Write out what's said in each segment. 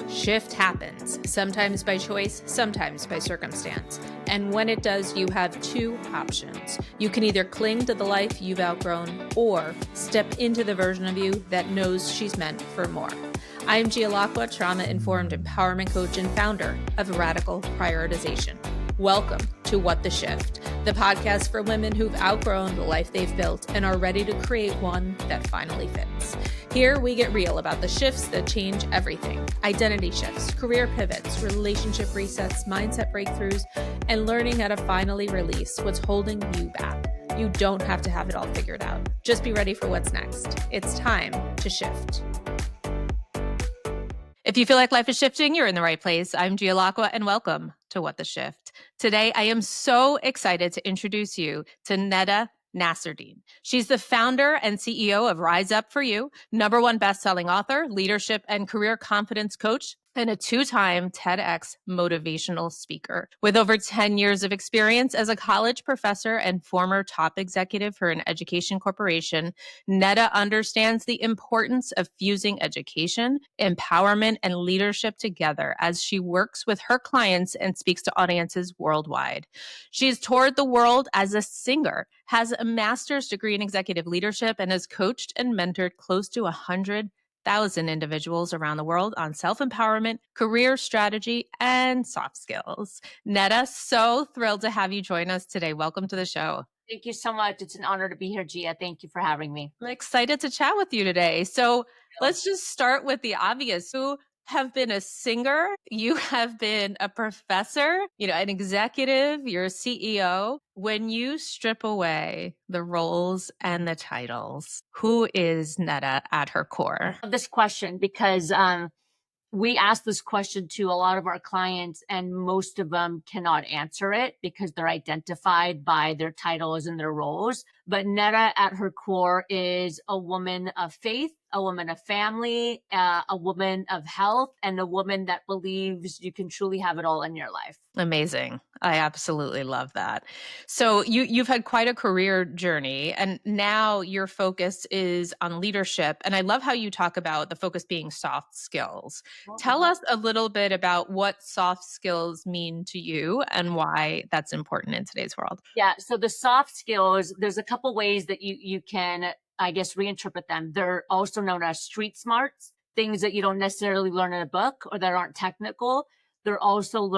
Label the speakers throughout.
Speaker 1: Shift happens, sometimes by choice, sometimes by circumstance. And when it does, you have two options. You can either cling to the life you've outgrown or step into the version of you that knows she's meant for more. I'm Gia Lacqua, trauma-informed empowerment coach and founder of Radical Prioritization. Welcome to What the Shift, the podcast for women who've outgrown the life they've built and are ready to create one that finally fits. Here we get real about the shifts that change everything: identity shifts, career pivots, relationship resets, mindset breakthroughs, and learning how to finally release what's holding you back. You don't have to have it all figured out. Just be ready for what's next. It's time to shift. If you feel like life is shifting, you're in the right place. I'm Gia Lacqua, and welcome to What the Shift. Today, I am so excited to introduce you to Nada Nasserdeen. She's the founder and CEO of Rise Up For You, #1 bestselling author, leadership and career confidence coach, and a 2-time TEDx motivational speaker. With over 10 years of experience as a college professor and former top executive for an education corporation, Nada understands the importance of fusing education, empowerment, and leadership together as she works with her clients and speaks to audiences worldwide. She's toured the world as a singer, has a master's degree in executive leadership, and has coached and mentored close to 100,000 individuals around the world on self-empowerment, career strategy, and soft skills. Nada, so thrilled to have you join us today. Welcome to the show.
Speaker 2: Thank you so much. It's an honor to be here, Gia. Thank you for having me.
Speaker 1: I'm excited to chat with you today. So let's just start with the obvious. You have been a singer, you have been a professor, an executive, you're a CEO. When you strip away the roles and the titles, who is Nada at her core?
Speaker 2: I love this question because we ask this question to a lot of our clients, and most of them cannot answer it because they're identified by their titles and their roles. But Nada at her core is a woman of faith, a woman of family, a woman of health, and a woman that believes you can truly have it all in your life.
Speaker 1: Amazing. I absolutely love that. So you've had quite a career journey, and now your focus is on leadership. And I love how you talk about the focus being soft skills. Tell us a little bit about what soft skills mean to you and why that's important in today's world.
Speaker 2: Yeah. So the soft skills, there's a couple ways that you can, I guess, reinterpret them. They're also known as street smarts, things that you don't necessarily learn in a book or that aren't technical. They're also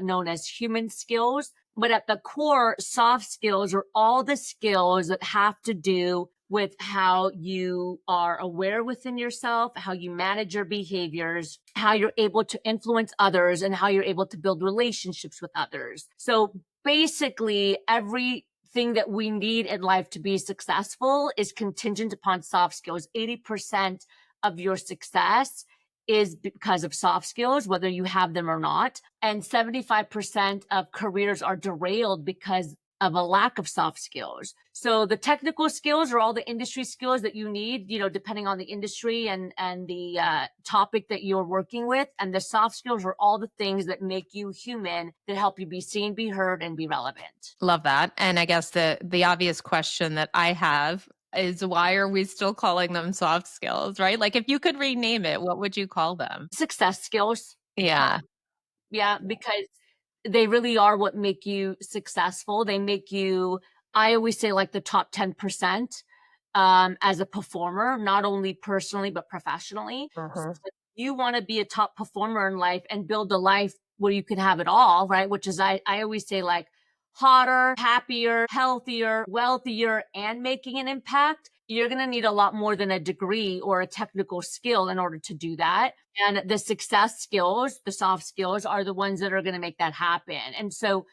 Speaker 2: known as human skills. But at the core, soft skills are all the skills that have to do with how you are aware within yourself, how you manage your behaviors, how you're able to influence others, and how you're able to build relationships with others. So basically, everything that we need in life to be successful is contingent upon soft skills. 80% of your success is because of soft skills, whether you have them or not. And 75% of careers are derailed because of a lack of soft skills. So the technical skills are all the industry skills that you need, depending on the industry and the topic that you're working with. And the soft skills are all the things that make you human, that help you be seen, be heard, and be relevant.
Speaker 1: Love that. And I guess the obvious question that I have is, why are we still calling them soft skills, right? Like, if you could rename it, what would you call them?
Speaker 2: Success skills.
Speaker 1: Yeah.
Speaker 2: Yeah, because they really are what make you successful. They make you, I always say, like the top 10% as a performer, not only personally, but professionally. So if you want to be a top performer in life and build a life where you can have it all, right? Which is, I always say, like, hotter, happier, healthier, wealthier, and making an impact, you're going to need a lot more than a degree or a technical skill in order to do that. And the success skills, the soft skills, are the ones that are going to make that happen. And so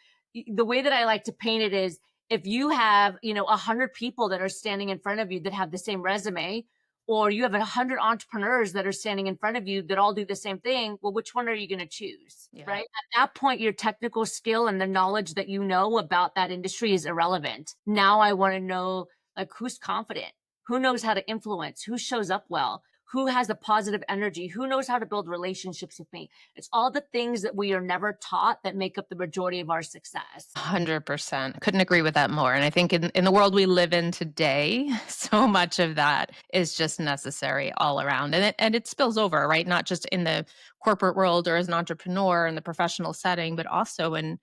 Speaker 2: the way that I like to paint it is, if you have, 100 people that are standing in front of you that have the same resume, or you have 100 entrepreneurs that are standing in front of you that all do the same thing, well, which one are you going to choose, right? At that point, your technical skill and the knowledge that you know about that industry is irrelevant. Now I want to know, like, who's confident, who knows how to influence, who shows up well, Who has a positive energy? Who knows how to build relationships with me? It's all the things that we are never taught that make up the majority of our success.
Speaker 1: 100%. Couldn't agree with that more. And I think in the world we live in today, so much of that is just necessary all around. And it spills over, right? Not just in the corporate world or as an entrepreneur in the professional setting, but also in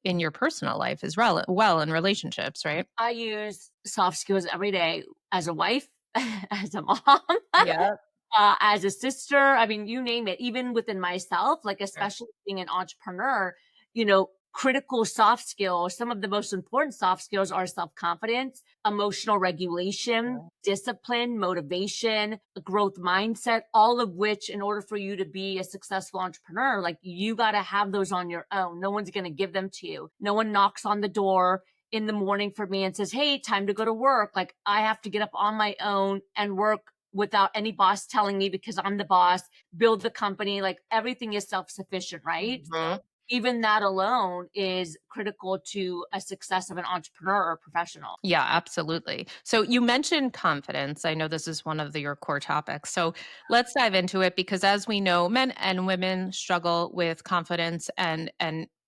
Speaker 1: your personal life as well in relationships, right?
Speaker 2: I use soft skills every day as a wife, as a mom,
Speaker 1: Yeah.
Speaker 2: as a sister. I mean, you name it, even within myself, like, especially being an entrepreneur, critical soft skills, some of the most important soft skills are self confidence, emotional regulation, discipline, motivation, a growth mindset, all of which, in order for you to be a successful entrepreneur, like, you got to have those on your own. No one's going to give them to you. No one knocks on the door in the morning for me and says, "Hey, time to go to work." Like, I have to get up on my own and work without any boss telling me, because I'm the boss, build the company. Like, everything is self sufficient, right?
Speaker 1: Mhm.
Speaker 2: Even that alone is critical to a success of an entrepreneur or professional.
Speaker 1: Yeah, absolutely. So you mentioned confidence. I know this is one of your core topics. So let's dive into it because as we know, men and women struggle with confidence and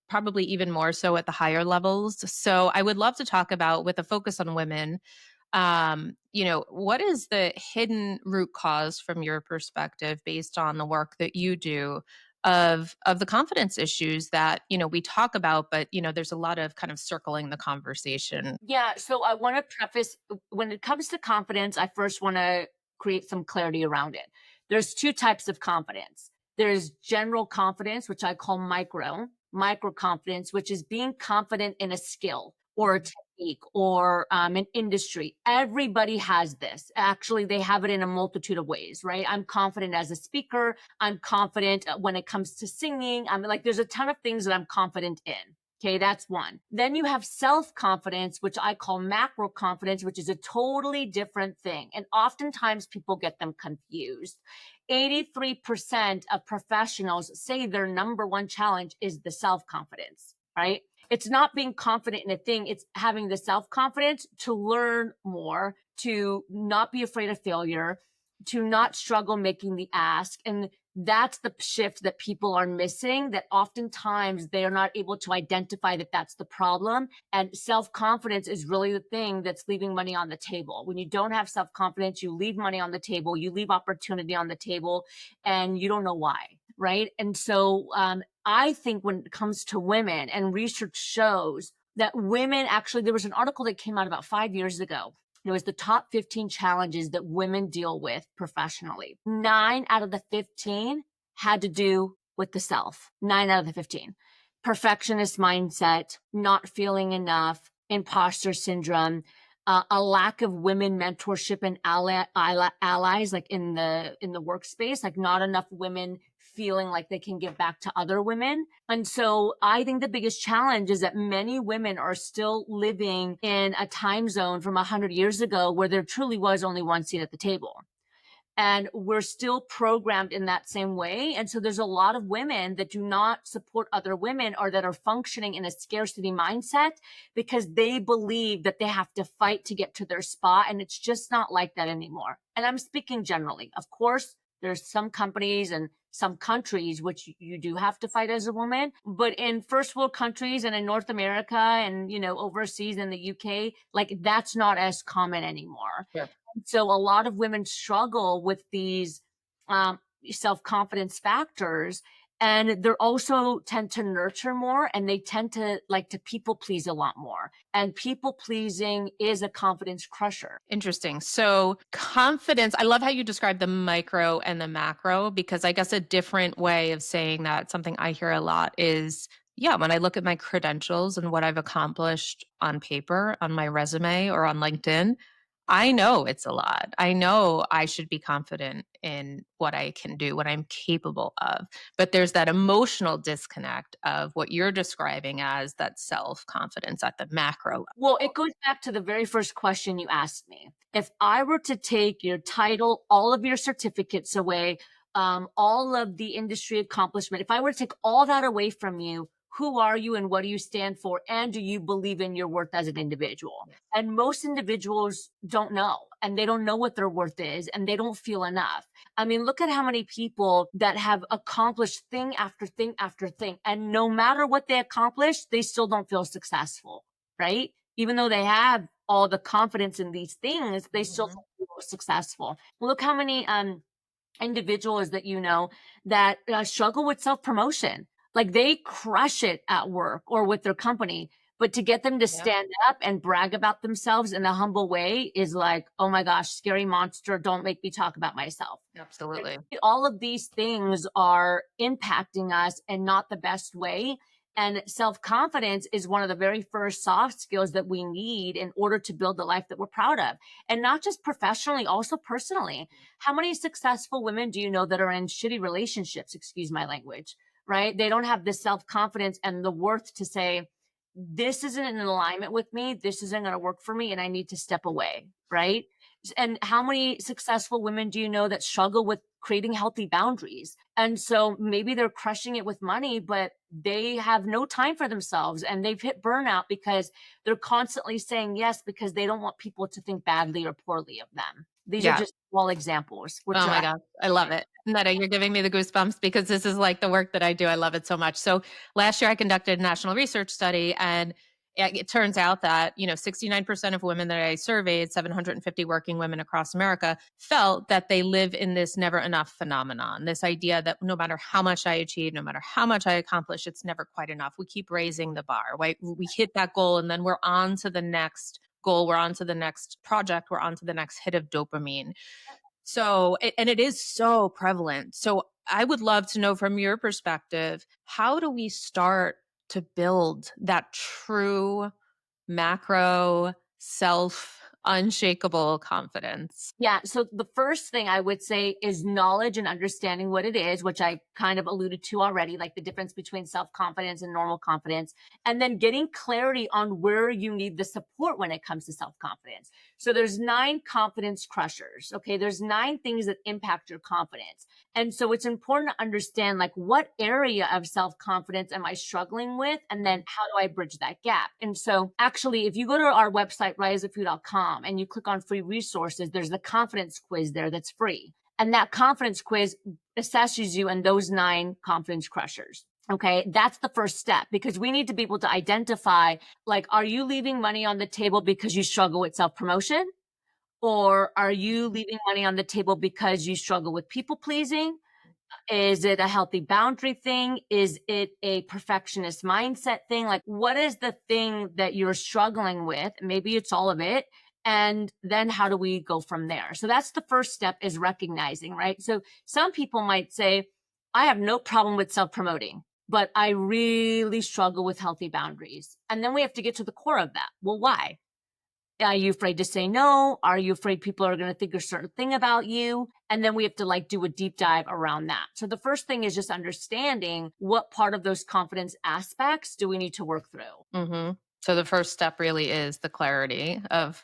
Speaker 1: probably even more so at the higher levels. So I would love to talk about with a focus on women, what is the hidden root cause from your perspective based on the work that you do of the confidence issues that we talk about, but there's a lot of kind of circling the conversation.
Speaker 2: Yeah, so I want to preface, when it comes to confidence, I first want to create some clarity around it. There's two types of confidence. There's general confidence, which I call micro confidence, which is being confident in a skill or a technique or an industry. Everybody has this. Actually, they have it in a multitude of ways, right? I'm confident as a speaker. I'm confident when it comes to singing. I'm like, there's a ton of things that I'm confident in. Okay, that's one. Then you have self confidence, which I call macro confidence, which is a totally different thing. And oftentimes people get them confused. 83% of professionals say their number one challenge is the self confidence, right? It's not being confident in a thing, it's having the self confidence to learn more, to not be afraid of failure, to not struggle making the ask. And that's the shift that people are missing, that oftentimes they are not able to identify that that's the problem. And self-confidence is really the thing that's leaving money on the table. When you don't have self-confidence, you leave money on the table, you leave opportunity on the table, and you don't know why, right? And so I think when it comes to women, and research shows that women actually, there was an article that came out about 5 years ago. It was the top 15 challenges that women deal with professionally. 9 out of the 15 had to do with the self. 9 out of the 15. Perfectionist mindset, not feeling enough, imposter syndrome, a lack of women mentorship and allies, like in the workspace, like not enough women feeling like they can give back to other women. And so I think the biggest challenge is that many women are still living in a time zone from 100 years ago where there truly was only one seat at the table. And we're still programmed in that same way. And so there's a lot of women that do not support other women, or that are functioning in a scarcity mindset because they believe that they have to fight to get to their spot. And it's just not like that anymore. And I'm speaking generally. Of course, there's some companies and some countries which you do have to fight as a woman, but in first world countries and in North America and, overseas in the UK, like, that's not as common anymore.
Speaker 1: Sure.
Speaker 2: So a lot of women struggle with these self-confidence factors, and they're also tend to nurture more, and they tend to like to people please a lot more. And people pleasing is a confidence crusher.
Speaker 1: Interesting. So, confidence, I love how you describe the micro and the macro because I guess a different way of saying that, something I hear a lot is, yeah, when I look at my credentials and what I've accomplished on paper, on my resume or on LinkedIn, I know it's a lot. I know I should be confident in what I can do, what I'm capable of. But there's that emotional disconnect of what you're describing as that self confidence at the macro
Speaker 2: Well,
Speaker 1: level.
Speaker 2: it goes back to the very first question you asked me. If I were to take your title, all of your certificates away, all of the industry accomplishment, if I were to take all that away from you, who are you and what do you stand for? And do you believe in your worth as an individual?
Speaker 1: Yes.
Speaker 2: And most individuals don't know, and they don't know what their worth is, and they don't feel enough. I mean, look at how many people that have accomplished thing after thing after thing. And no matter what they accomplish, they still don't feel successful, right? Even though they have all the confidence in these things, they still
Speaker 1: Mhm.
Speaker 2: don't feel successful. Look how many individuals that you know that struggle with self promotion. Like they crush it at work or with their company, but to get them to
Speaker 1: Yep.
Speaker 2: stand up and brag about themselves in a humble way is like, oh my gosh, scary monster. Don't make me talk about myself.
Speaker 1: Absolutely.
Speaker 2: All of these things are impacting us and not the best way. And self confidence is one of the very first soft skills that we need in order to build the life that we're proud of. And not just professionally, also personally. How many successful women do you know that are in shitty relationships? Excuse my language, right? They don't have the self confidence and the worth to say, this isn't in alignment with me. This isn't going to work for me. And I need to step away, right? And how many successful women do you know that struggle with creating healthy boundaries? And so maybe they're crushing it with money, but they have no time for themselves and they've hit burnout because they're constantly saying yes because they don't want people to think badly or poorly of them. These are
Speaker 1: Yeah.
Speaker 2: just small examples, which
Speaker 1: Oh my
Speaker 2: are
Speaker 1: gosh, I love it. Netta, you're giving me the goosebumps because this is like the work that I do. I love it so much. So last year I conducted a national research study, and it turns out that, 69% of women that I surveyed, 750 working women across America, felt that they live in this never enough phenomenon. This idea that no matter how much I achieve, no matter how much I accomplish, it's never quite enough. We keep raising the bar, right? We hit that goal and then we're on to the next goal. We're on to the next project. We're on to the next hit of dopamine. So, and it is so prevalent. So, I would love to know from your perspective, how do we start to build that true macro self unshakable confidence?
Speaker 2: Yeah. So the first thing I would say is knowledge and understanding what it is, which I kind of alluded to already, like the difference between self confidence and normal confidence, and then getting clarity on where you need the support when it comes to self confidence. So there's 9 confidence crushers. Okay. There's 9 things that impact your confidence. And so it's important to understand like what area of self confidence am I struggling with? And then how do I bridge that gap? And so actually, if you go to our website, riseoffood.com, and you click on free resources, there's the confidence quiz there that's free. And that confidence quiz assesses you in those 9 confidence crushers. Okay. That's the first step because we need to be able to identify, like, are you leaving money on the table because you struggle with self promotion? Or are you leaving money on the table because you struggle with people pleasing? Is it a healthy boundary thing? Is it a perfectionist mindset thing? Like, what is the thing that you're struggling with? Maybe it's all of it. And then how do we go from there? So that's the first step, is recognizing, right? So some people might say, I have no problem with self promoting, but I really struggle with healthy boundaries. And then we have to get to the core of that. Well, why? Are you afraid to say no? Are you afraid people are going to think a certain thing about you? And then we have to like do a deep dive around that. So the first thing is just understanding what part of those confidence aspects do we need to work through.
Speaker 1: Hmm. So, the first step really is the clarity of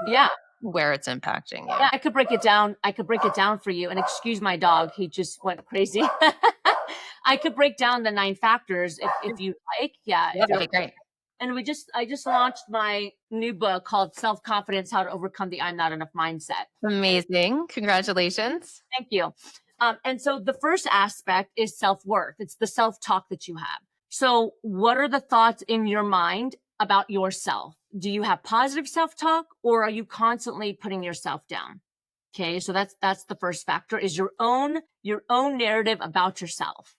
Speaker 2: Yeah.
Speaker 1: where it's impacting you.
Speaker 2: Yeah, I could break it down. I could break it down for you. And excuse my dog, he just went crazy. I could break down the 9 factors if you like. Yeah,
Speaker 1: Yeah,
Speaker 2: if you're
Speaker 1: that'd be great.
Speaker 2: and I just launched my new book called Self Confidence: How to Overcome the I'm Not Enough Mindset.
Speaker 1: Amazing. Congratulations.
Speaker 2: Thank you. And so the first aspect is self worth. It's the self talk that you have. So, what are the thoughts in your mind about yourself? Do you have positive self talk, or are you constantly putting yourself down? Okay, so that's the first factor, is your own narrative about yourself.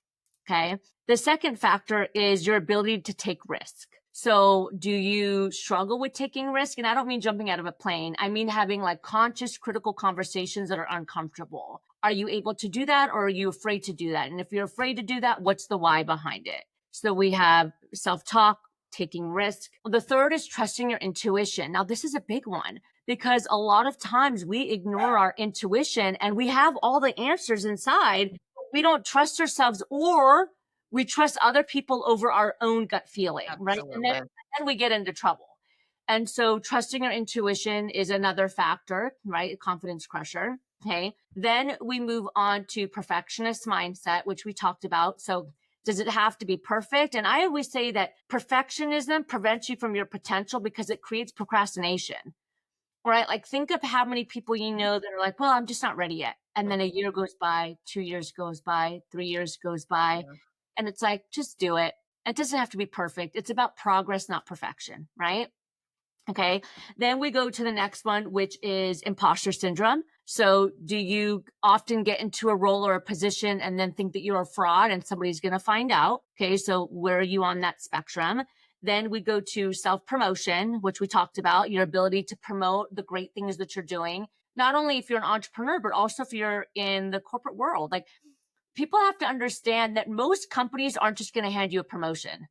Speaker 2: Okay. The second factor is your ability to take risk. So do you struggle with taking risk? And I don't mean jumping out of a plane. I mean having like conscious, critical conversations that are uncomfortable. Are you able to do that, or are you afraid to do that? And if you're afraid to do that, what's the why behind it? So we have self-talk, taking risk. The third is trusting your intuition. Now, this is a big one because a lot of times we ignore our intuition and we have all the answers inside. We don't trust ourselves, or we trust other people over our own gut feeling, right? And
Speaker 1: Absolutely.
Speaker 2: then we get into trouble. And so trusting our intuition is another factor, right? A confidence crusher. Okay. Then we move on to perfectionist mindset, which we talked about. So Does it have to be perfect? And I always say that perfectionism prevents you from your potential because it creates procrastination, right? Like, think of how many people you know that are like, well, I'm just not ready yet. And then a year goes by, 2 years goes by, 3 years goes by.
Speaker 1: Yeah.
Speaker 2: And it's like, just do it. It doesn't have to be perfect. It's about progress, not perfection, right? Okay. Then we go to the next one, which is imposter syndrome. So do you often get into a role or a position and then think that you're a fraud and somebody's going to find out? Okay. So where are you on that spectrum? Then we go to self promotion, which we talked about, your ability to promote the great things that you're doing. Not only if you're an entrepreneur, but also if you're in the corporate world. Like, people have to understand that most companies aren't just going to hand you a promotion,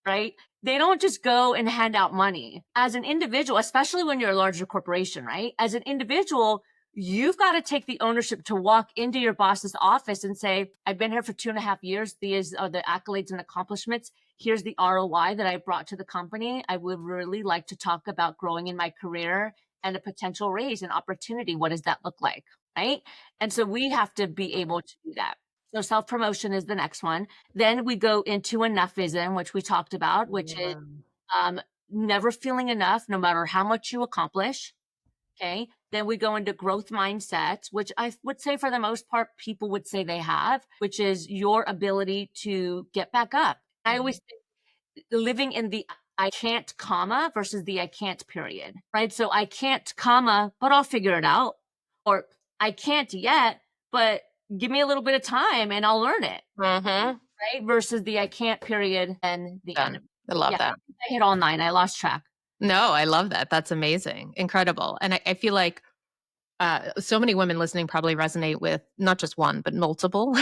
Speaker 2: right? They don't just go and hand out money. As an individual, especially when you're a larger corporation, right? As an individual, you've got to take the ownership to walk into your boss's office and say, I've been here for 2.5 years. These are the accolades and accomplishments. Here's the ROI that I brought to the company. I would really like to talk about growing in my career and a potential raise and opportunity. What does that look like? Right? And so we have to be able to do that. So self promotion is the next one. Then we go into enoughism, which we talked about, which is um, never feeling enough, no matter how much you accomplish. Okay. Then we go into growth mindset, which I would say for the most part, people would say they have, which is your ability to get back up. I always think living in the I can't comma versus the I can't period, right? So I can't comma, but I'll figure it out. Or I can't yet, but give me a little bit of time and I'll learn it,
Speaker 1: Mm-hmm.
Speaker 2: right? Versus the I can't period and the end.
Speaker 1: Done. I love
Speaker 2: Yeah,
Speaker 1: that.
Speaker 2: I hit all nine. I lost track.
Speaker 1: No, I love that. That's amazing. Incredible. And I feel like so many women listening probably resonate with not just one, but multiple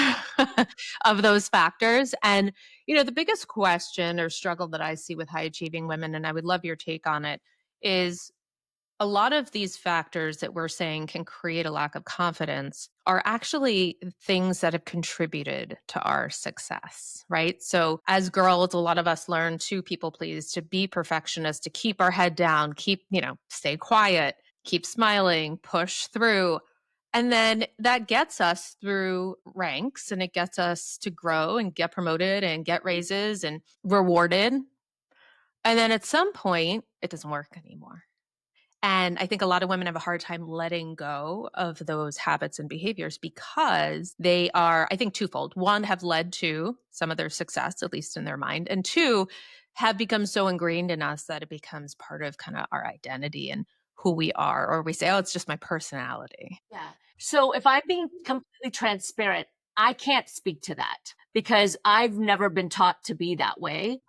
Speaker 1: of those factors. And, the biggest question or struggle that I see with high achieving women, and I would love your take on it, is a lot of these factors that we're saying can create a lack of confidence are actually things that have contributed to our success, right? So, as girls, a lot of us learn to people please, to be perfectionists, to keep our head down, stay quiet, keep smiling, push through. And then that gets us through ranks and it gets us to grow and get promoted and get raises and rewarded. And then at some point, it doesn't work anymore. And I think a lot of women have a hard time letting go of those habits and behaviors because they are, I think, twofold. One, have led to some of their success, at least in their mind. And two, have become so ingrained in us that it becomes part of kind of our identity and who we are. Or we say, oh, it's just my personality.
Speaker 2: Yeah. So if I'm being completely transparent, I can't speak to that because I've never been taught to be that way.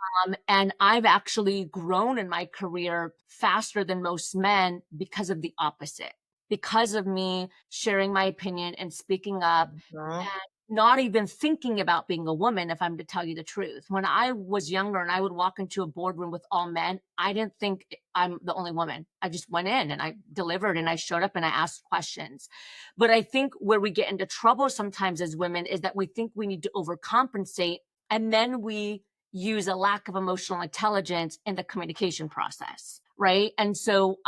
Speaker 2: And I've actually grown in my career faster than most men because of the opposite, because of me sharing my opinion and speaking up
Speaker 1: Mhm.
Speaker 2: and not even thinking about being a woman, if I'm to tell you the truth. When I was younger and I would walk into a boardroom with all men, I didn't think I'm the only woman. I just went in and I delivered and I showed up and I asked questions. But I think where we get into trouble sometimes as women is that we think we need to overcompensate and then we use a lack of emotional intelligence in the communication process, right? And so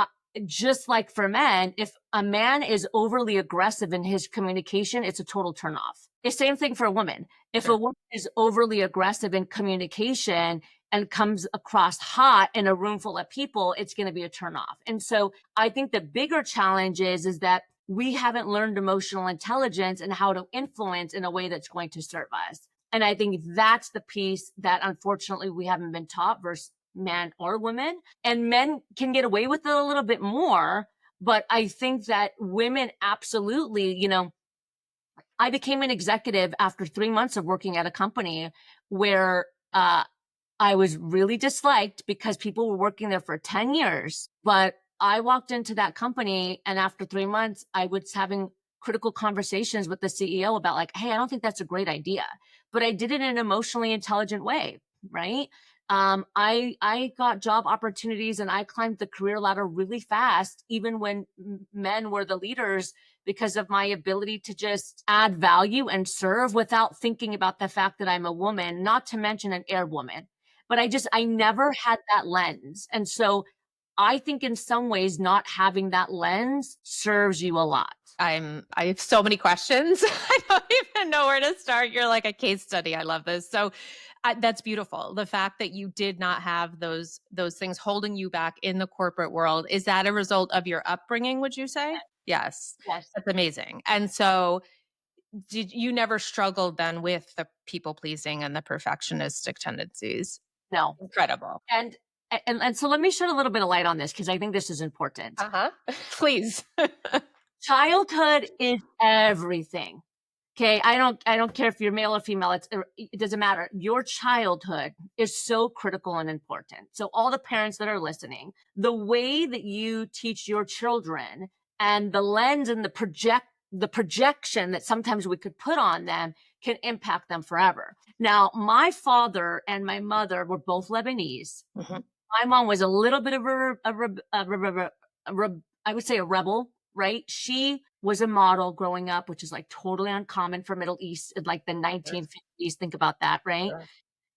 Speaker 2: just like for men, if a man is overly aggressive in his communication, it's a total turnoff. The same thing for a woman. If a
Speaker 1: Sure.
Speaker 2: woman is overly aggressive in communication and comes across hot in a room full of people, it's going to be a turnoff. And so I think the bigger challenge is that we haven't learned emotional intelligence and how to influence in a way that's going to serve us. And I think that's the piece that unfortunately we haven't been taught versus men or women. And men can get away with it a little bit more. But I think that women absolutely, I became an executive after 3 months of working at a company where I was really disliked because people were working there for 10 years. But I walked into that company and after 3 months, I was having critical conversations with the CEO about like, hey, I don't think that's a great idea. But I did it in an emotionally intelligent way, right? I got job opportunities and I climbed the career ladder really fast, even when men were the leaders, because of my ability to just add value and serve without thinking about the fact that I'm a woman, not to mention an Arab woman. But I never had that lens. And so I think in some ways, not having that lens serves you a lot.
Speaker 1: I have so many questions. I don't even know where to start. You're like a case study. I love this. So that's beautiful. The fact that you did not have those things holding you back in the corporate world, is that a result of your upbringing, would you say? Yes.
Speaker 2: Yes.
Speaker 1: That's amazing. And so did you never struggled then with the people pleasing and the perfectionistic tendencies?
Speaker 2: No.
Speaker 1: Incredible.
Speaker 2: And and so let me shed a little bit of light on this because I think this is important.
Speaker 1: Uh-huh. Please.
Speaker 2: Childhood is everything. Okay, I don't care if you're male or female, it doesn't matter. Your childhood is so critical and important. So all the parents that are listening, the way that you teach your children and the lens and the projection that sometimes we could put on them can impact them forever. Now, my father and my mother were both Lebanese.
Speaker 1: Mhm.
Speaker 2: My mom was a little bit of I would say a rebel, right? She was a model growing up, which is like totally uncommon for Middle East in like the
Speaker 1: Sure,
Speaker 2: 1950s. Think about that, right?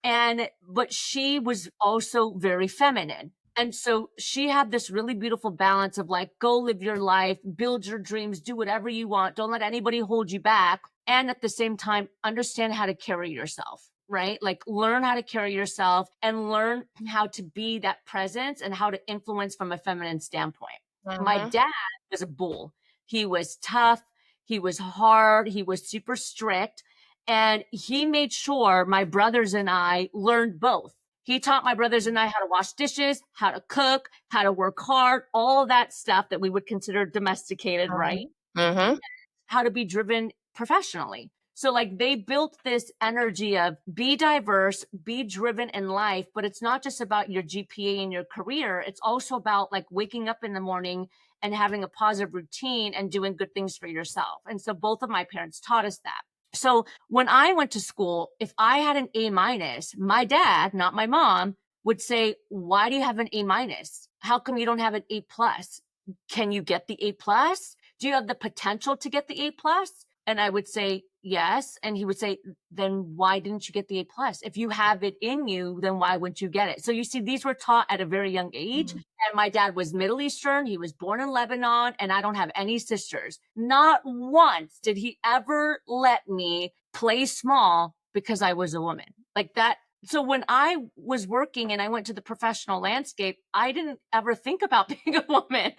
Speaker 1: sure.
Speaker 2: But she was also very feminine. And so she had this really beautiful balance of like, go live your life, build your dreams, do whatever you want. Don't let anybody hold you back. And at the same time, understand how to carry yourself, right? Like learn how to carry yourself and learn how to be that presence and how to influence from a feminine standpoint. My
Speaker 1: Mhm.
Speaker 2: dad was a bull. He was tough. He was hard. He was super strict. And he made sure my brothers and I learned both. He taught my brothers and I how to wash dishes, how to cook, how to work hard, all that stuff that we would consider domesticated, right?
Speaker 1: Mhm. Mhm.
Speaker 2: How to be driven professionally. So like they built this energy of be diverse, be driven in life, but it's not just about your GPA and your career. It's also about like waking up in the morning and having a positive routine and doing good things for yourself. And so both of my parents taught us that. So when I went to school, if I had an A minus, my dad, not my mom, would say, why do you have an A minus? How come you don't have an A plus? Can you get the A plus? Do you have the potential to get the A plus? And I would say, yes. And he would say, then why didn't you get the A plus? If you have it in you, then why wouldn't you get it? So you see, these were taught at a very young age.
Speaker 1: Mhm.
Speaker 2: And my dad was Middle Eastern. He was born in Lebanon, and I don't have any sisters. Not once did he ever let me play small because I was a woman like that. So when I was working and I went to the professional landscape, I didn't ever think about being a woman.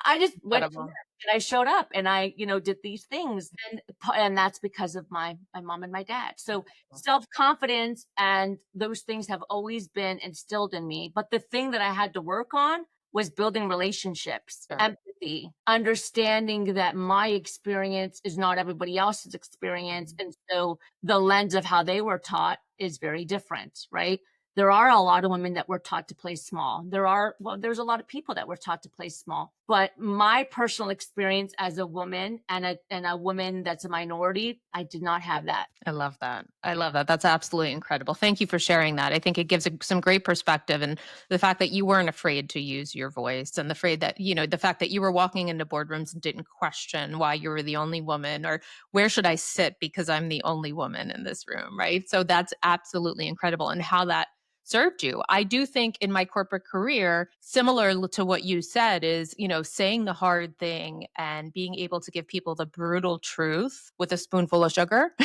Speaker 2: I just went to work
Speaker 1: Incredible.
Speaker 2: and I showed up and I, did these things. And that's because of my mom and my dad. So self-confidence and those things have always been instilled in me. But the thing that I had to work on was building relationships,
Speaker 1: Sure.
Speaker 2: empathy, understanding that my experience is not everybody else's experience. And so the lens of how they were taught is very different, right? There are a lot of women that were taught to play small. There's a lot of people that were taught to play small. But my personal experience as a woman and a woman that's a minority, I did not have that.
Speaker 1: I love that. I love that. That's absolutely incredible. Thank you for sharing that. I think it gives some great perspective, and the fact that you weren't afraid to use your voice, and the afraid that, the fact that you were walking into boardrooms and didn't question why you were the only woman, or where should I sit because I'm the only woman in this room, right? So that's absolutely incredible, and how that served you. I do think in my corporate career, similar to what you said, is, saying the hard thing and being able to give people the brutal truth with a spoonful of sugar.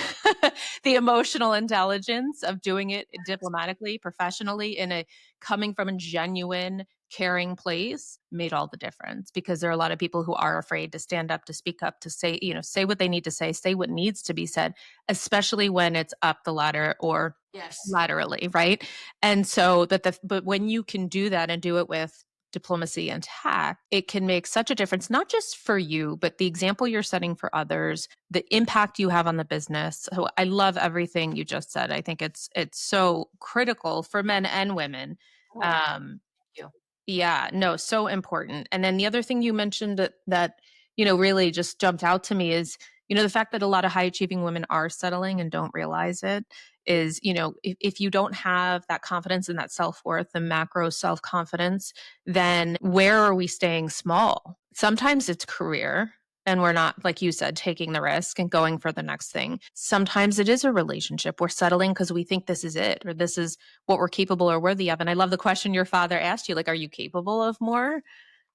Speaker 1: The emotional intelligence of doing it diplomatically, professionally, in a coming from a genuine, caring place made all the difference, because there are a lot of people who are afraid to stand up, to speak up, to say, say what they need to say what needs to be said, especially when it's up the ladder or
Speaker 2: Yes.
Speaker 1: laterally, right? And so but when you can do that and do it with diplomacy and tact, it can make such a difference, not just for you, but the example you're setting for others, the impact you have on the business. So I love everything you just said. I think it's so critical for men and women.
Speaker 2: Oh,
Speaker 1: Um,
Speaker 2: thank you.
Speaker 1: yeah, no, so important. And then the other thing you mentioned that really just jumped out to me is, the fact that a lot of high achieving women are settling and don't realize it is, if you don't have that confidence and that self-worth, the macro self-confidence, then where are we staying small? Sometimes it's career. And we're not, like you said, taking the risk and going for the next thing. Sometimes it is a relationship. We're settling because we think this is it or this is what we're capable or worthy of. And I love the question your father asked you, like, are you capable of more?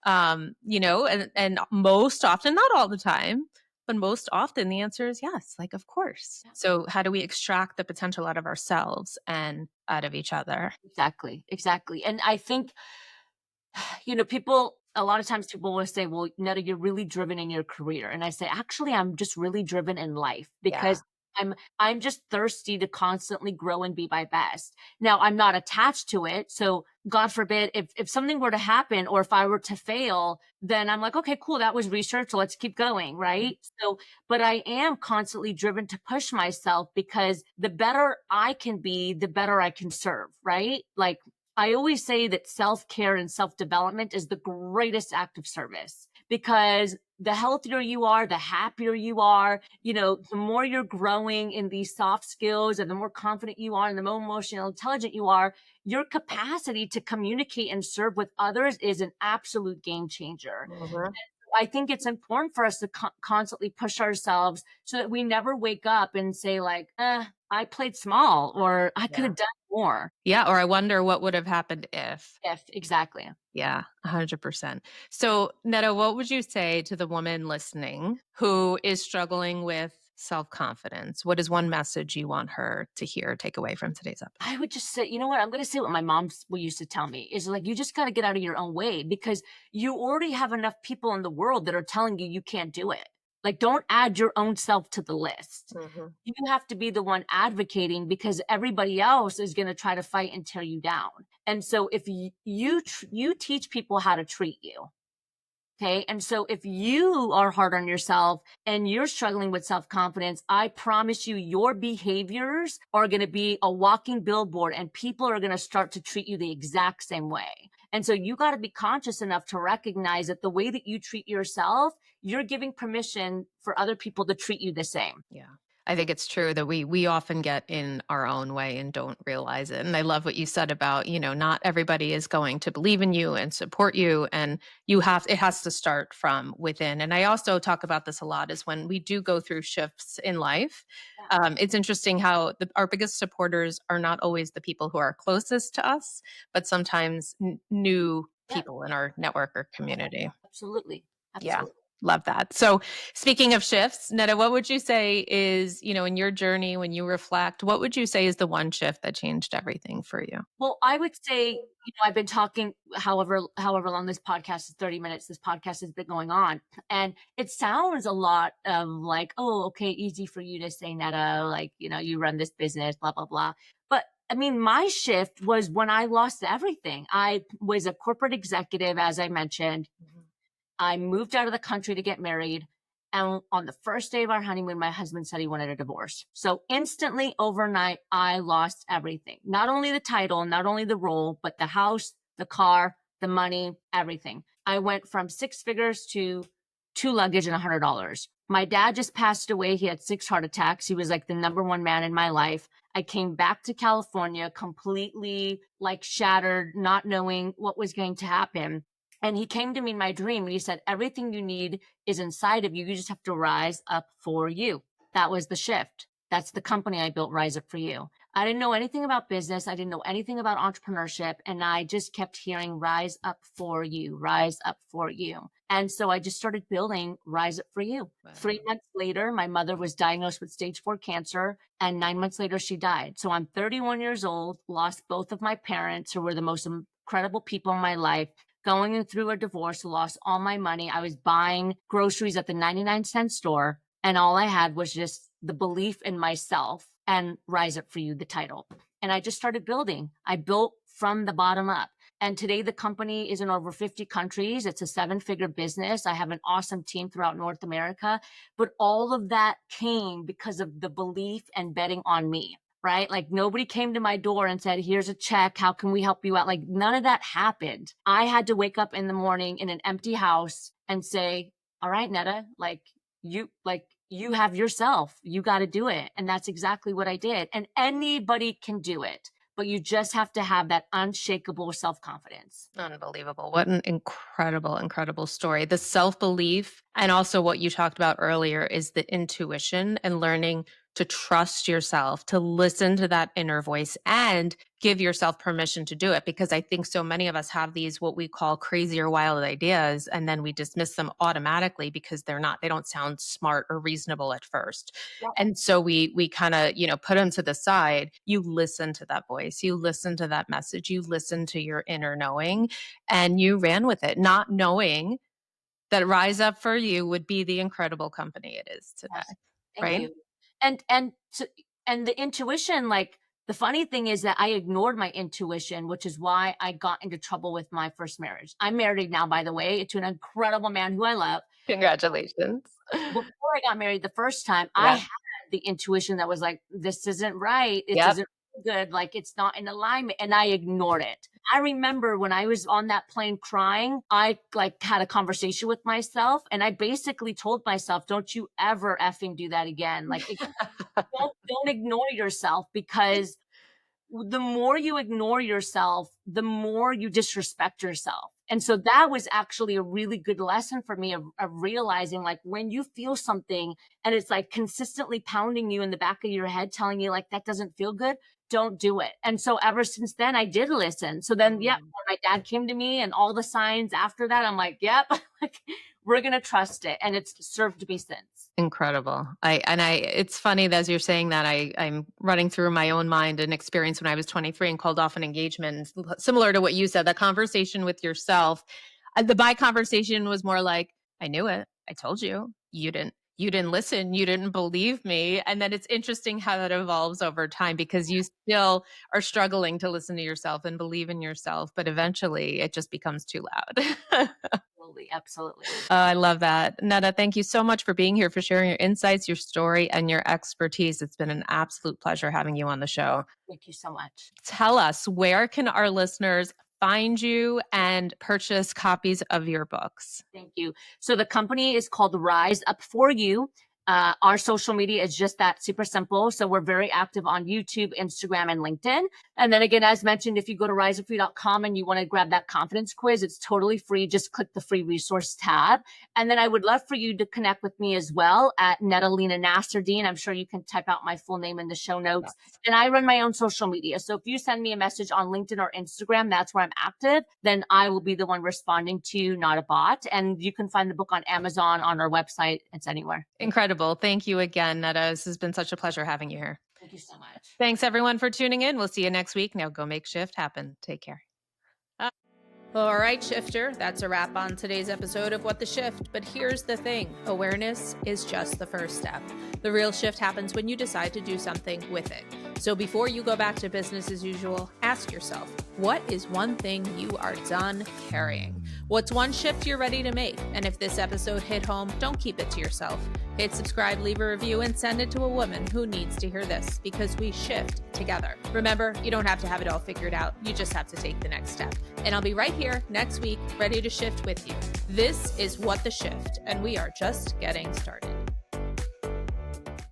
Speaker 1: And most often, not all the time, but most often the answer is yes, like, of course.
Speaker 2: Yeah.
Speaker 1: So how do we extract the potential out of ourselves and out of each other?
Speaker 2: Exactly, exactly. And I think, people a lot of times people will say, "Well, Netta, you're really driven in your career." And I say, "Actually, I'm just really driven in life
Speaker 1: Yeah.
Speaker 2: because I'm just thirsty to constantly grow and be my best." Now, I'm not attached to it, so God forbid if something were to happen or if I were to fail, then I'm like, "Okay, cool, that was research, let's keep going,"
Speaker 1: Mhm.
Speaker 2: right? So, but I am constantly driven to push myself because the better I can be, the better I can serve, right? Like I always say that self care and self development is the greatest act of service because the healthier you are, the happier you are, the more you're growing in these soft skills and the more confident you are and the more emotional intelligent you are, your capacity to communicate and serve with others is an absolute game changer.
Speaker 1: Mhm.
Speaker 2: I think it's important for us to constantly push ourselves so that we never wake up and say like, I played small or I could
Speaker 1: Yeah.
Speaker 2: have done more.
Speaker 1: Yeah, or I wonder what would have happened if.
Speaker 2: If exactly.
Speaker 1: Yeah, 100%. So, Netta, what would you say to the woman listening who is struggling with self-confidence? What is one message you want her to hear, take away from today's episode?
Speaker 2: I would just say, you know what? I'm going to say what my mom used to tell me is like, you just got to get out of your own way because you already have enough people in the world that are telling you you can't do it. Like, don't add your own self to the list.
Speaker 1: Mhm.
Speaker 2: You have to be the one advocating because everybody else is going to try to fight and tear you down. And so if you teach people how to treat you, okay. And so if you are hard on yourself and you're struggling with self confidence, I promise you, your behaviors are going to be a walking billboard and people are going to start to treat you the exact same way. And so you got to be conscious enough to recognize that the way that you treat yourself, you're giving permission for other people to treat you the same.
Speaker 1: Yeah. I think it's true that we often get in our own way and don't realize it. And I love what you said about, not everybody is going to believe in you and support you and it has to start from within. And I also talk about this a lot is when we do go through shifts in life.
Speaker 2: Yeah.
Speaker 1: It's interesting how our biggest supporters are not always the people who are closest to us, but sometimes new
Speaker 2: Yeah.
Speaker 1: people in our network or community.
Speaker 2: Absolutely.
Speaker 1: Yeah.
Speaker 2: Absolutely.
Speaker 1: Love that. So, speaking of shifts, Netta, what would you say is, in your journey when you reflect, what would you say is the one shift that changed everything for you?
Speaker 2: Well, I would say, I've been talking however long this podcast is 30 minutes, this podcast has been going on. And it sounds a lot of like, oh, okay, easy for you to say, Netta, like, you run this business, blah, blah, blah. But I mean, my shift was when I lost everything. I was a corporate executive, as I mentioned.
Speaker 1: Mhm.
Speaker 2: I moved out of the country to get married. And on the first day of our honeymoon, my husband said he wanted a divorce. So instantly overnight, I lost everything. Not only the title, not only the role, but the house, the car, the money, everything. I went from six figures to two luggage and $100. My dad just passed away. He had 6 heart attacks. He was like the number one man in my life. I came back to California completely like shattered, not knowing what was going to happen. And he came to me in my dream and he said, everything you need is inside of you. You just have to rise up for you. That was the shift. That's the company I built, Rise Up For You. I didn't know anything about business. I didn't know anything about entrepreneurship. And I just kept hearing, rise up for you, rise up for you. And so I just started building Rise Up For You.
Speaker 1: Wow.
Speaker 2: 3 months later, my mother was diagnosed with stage 4 cancer. And 9 months later, she died. So I'm 31 years old, lost both of my parents, who were the most incredible people in my life, going through a divorce, lost all my money. I was buying groceries at the 99-cent store. And all I had was just the belief in myself and Rise Up For You, the title. And I just started building. I built from the bottom up. And today the company is in over 50 countries. It's a 7-figure business. I have an awesome team throughout North America. But all of that came because of the belief and betting on me. Right? Like nobody came to my door and said, here's a check. How can we help you out? Like none of that happened. I had to wake up in the morning in an empty house and say, all right, Netta, you have yourself. You got to do it. And that's exactly what I did. And anybody can do it. but you just have to have that unshakable self-confidence.
Speaker 1: Unbelievable. What an incredible, incredible story. The self-belief and also what you talked about earlier is the intuition and learning to trust yourself, to listen to that inner voice and give yourself permission to do it. Because I think so many of us have these, what we call crazy or wild ideas, and then we dismiss them automatically because they don't sound smart or reasonable at first.
Speaker 2: Yep.
Speaker 1: And so we kind of, put them to the side. You listen to that voice, you listen to that message, you listen to your inner knowing, and you ran with it, not knowing that Rise Up for You would be the incredible company it is today.
Speaker 2: Yes. Thank
Speaker 1: Right?
Speaker 2: you. And the intuition, like, the funny thing is that I ignored my intuition, which is why I got into trouble with my first marriage. I'm married now, by the way, to an incredible man who I love.
Speaker 1: Congratulations.
Speaker 2: Before I got married the first time, I
Speaker 1: Yeah.
Speaker 2: had the intuition that was like, this isn't right. It
Speaker 1: Yep.
Speaker 2: isn't good. Like, it's not in alignment. And I ignored it. I remember when I was on that plane crying, I like had a conversation with myself and I basically told myself, don't you ever effing do that again. Like, don't ignore yourself, because the more you ignore yourself, the more you disrespect yourself. And so that was actually a really good lesson for me of realizing, like, when you feel something and it's like consistently pounding you in the back of your head, telling you like, that doesn't feel good, don't do it. And so ever since then, I did listen. So then, yeah, when my dad came to me and all the signs after that, I'm like, yep, like, we're going to trust it. And it's served me since.
Speaker 1: Incredible. It's funny that as you're saying that, I'm running through my own mind an experience when I was 23 and called off an engagement, similar to what you said, that conversation with yourself. My conversation was more like, I knew it. I told you. You didn't listen. You didn't believe me. And then it's interesting how that evolves over time because you still are struggling to listen to yourself and believe in yourself, but eventually it just becomes too loud.
Speaker 2: Absolutely. Absolutely.
Speaker 1: I love that. Nada, thank you so much for being here, for sharing your insights, your story, and your expertise. It's been an absolute pleasure having you on the show.
Speaker 2: Thank you so much.
Speaker 1: Tell us, where can our listeners find you and purchase copies of your books?
Speaker 2: Thank you. So the company is called Rise Up For You. Our social media is just that, super simple. So we're very active on YouTube, Instagram, and LinkedIn. And then again, as mentioned, if you go to riseupforyou.com and you want to grab that confidence quiz, it's totally free. Just click the free resource tab. And then I would love for you to connect with me as well at Nada Lena Nasserdeen. I'm sure you can type out my full name in the show notes. Yes. And I run my own social media. So if you send me a message on LinkedIn or Instagram, that's where I'm active, then I will be the one responding to you, not a bot. And you can find the book on Amazon, on our website. It's anywhere.
Speaker 1: Incredible. Thank you again, Nada. This has been such a pleasure having you here.
Speaker 2: Thank you so much.
Speaker 1: Thanks, everyone, for tuning in. We'll see you next week. Now go make shift happen. Take care. All right, Shifter, that's a wrap on today's episode of What the Shift. But here's the thing. Awareness is just the first step. The real shift happens when you decide to do something with it. So before you go back to business as usual, ask yourself, what is one thing you are done carrying? What's one shift you're ready to make? And if this episode hit home, don't keep it to yourself. Hit subscribe, leave a review, and send it to a woman who needs to hear this, because we shift together. Remember, you don't have to have it all figured out. You just have to take the next step. And I'll be right here next week, ready to shift with you. This is What the Shift, and we are just getting started.